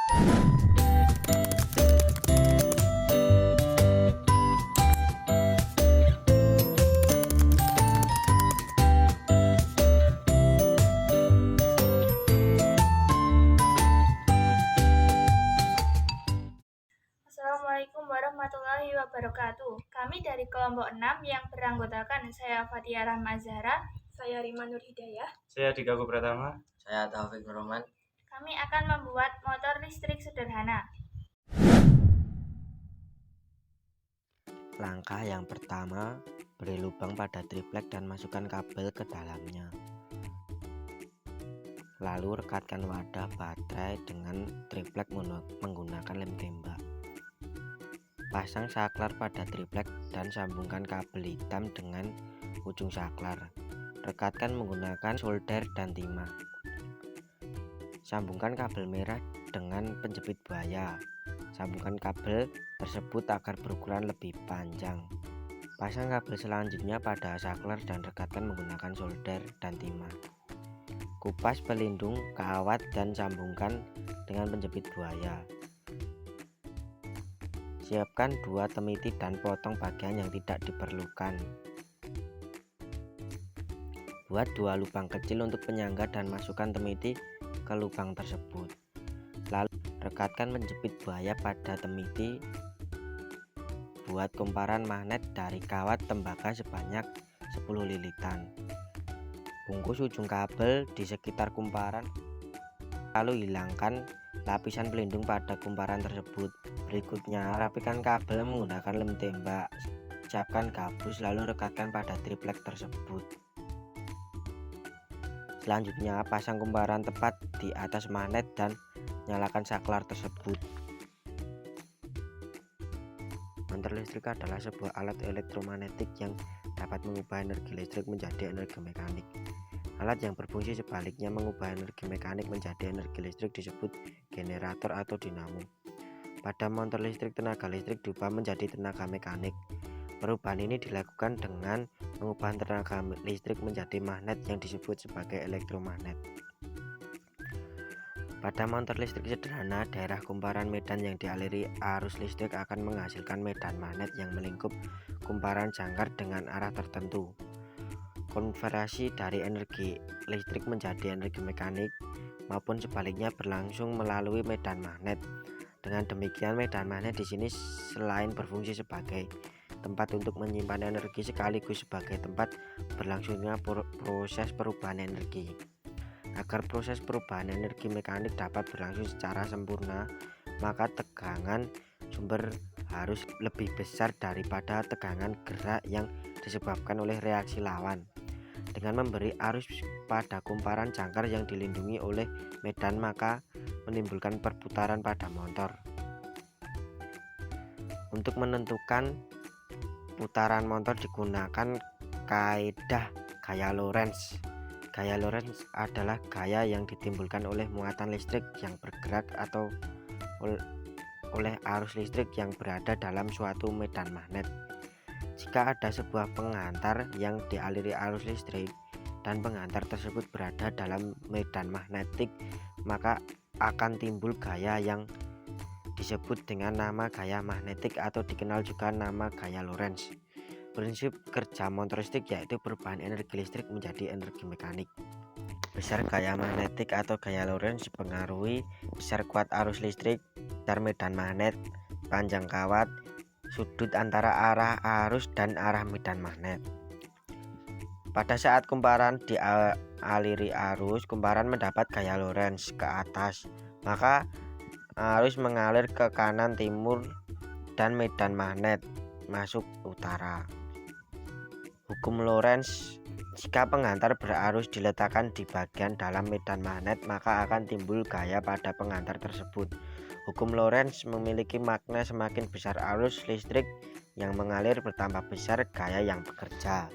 Assalamualaikum warahmatullahi wabarakatuh. Kami dari kelompok 6 yang beranggotakan saya Fatia Rahma Zahra, Saya Rima Nur Hidayah. Saya Dika Pratama. Saya Taufik Nurrohman. Kami akan membuat motor listrik sederhana. Langkah yang pertama, beri lubang pada triplek dan masukkan kabel ke dalamnya. Lalu rekatkan wadah baterai dengan triplek menggunakan lem tembak. Pasang saklar pada triplek dan sambungkan kabel hitam dengan ujung saklar. Rekatkan menggunakan solder dan timah. Sambungkan kabel merah dengan penjepit buaya. Sambungkan kabel tersebut agar berukuran lebih panjang. Pasang kabel selanjutnya pada saklar dan rekatkan menggunakan solder dan timah. Kupas pelindung kawat dan sambungkan dengan penjepit buaya. Siapkan 2 temiti dan potong bagian yang tidak diperlukan. Buat 2 lubang kecil untuk penyangga dan masukkan temiti ke lubang tersebut. Lalu rekatkan penjepit buaya pada temiti. Buat kumparan magnet dari kawat tembaga sebanyak 10 lilitan. Bungkus ujung kabel di sekitar kumparan, lalu hilangkan lapisan pelindung pada kumparan tersebut. Berikutnya, rapikan kabel menggunakan lem tembak. Siapkan gabus lalu rekatkan pada triplek tersebut. Selanjutnya, pasang kumparan tepat di atas magnet dan nyalakan saklar tersebut. Motor listrik adalah sebuah alat elektromagnetik yang dapat mengubah energi listrik menjadi energi mekanik. Alat yang berfungsi sebaliknya mengubah energi mekanik menjadi energi listrik disebut generator atau dinamo. Pada motor listrik, tenaga listrik diubah menjadi tenaga mekanik. Perubahan ini dilakukan dengan mengubah tenaga listrik menjadi magnet yang disebut sebagai elektromagnet. Pada motor listrik sederhana, daerah kumparan medan yang dialiri arus listrik akan menghasilkan medan magnet yang melingkup kumparan jangkar dengan arah tertentu. Konversi dari energi listrik menjadi energi mekanik maupun sebaliknya berlangsung melalui medan magnet. Dengan demikian, medan magnet di sini selain berfungsi sebagai tempat untuk menyimpan energi sekaligus sebagai tempat berlangsungnya proses perubahan energi. Agar proses perubahan energi mekanik dapat berlangsung secara sempurna, maka tegangan sumber harus lebih besar daripada tegangan gerak yang disebabkan oleh reaksi lawan. Dengan memberi arus pada kumparan jangkar yang dilindungi oleh medan, maka menimbulkan perputaran pada motor. Untuk menentukan putaran motor digunakan kaidah gaya Lorentz. Gaya Lorentz adalah gaya yang ditimbulkan oleh muatan listrik yang bergerak atau oleh arus listrik yang berada dalam suatu medan magnet. Jika ada sebuah pengantar yang dialiri arus listrik dan pengantar tersebut berada dalam medan magnetik, maka akan timbul gaya yang disebut dengan nama gaya magnetik atau dikenal juga nama gaya Lorentz. Prinsip kerja motor listrik yaitu perubahan energi listrik menjadi energi mekanik. Besar gaya magnetik atau gaya Lorentz dipengaruhi besar kuat arus listrik, besar medan magnet, panjang kawat, sudut antara arah arus dan arah medan magnet. Pada saat kumparan dialiri arus, kumparan mendapat gaya Lorentz ke atas, maka arus mengalir ke kanan timur dan medan magnet masuk utara. Hukum Lorentz: jika pengantar berarus diletakkan di bagian dalam medan magnet, maka akan timbul gaya pada pengantar tersebut. Hukum Lorentz memiliki makna semakin besar arus listrik yang mengalir, bertambah besar gaya yang bekerja.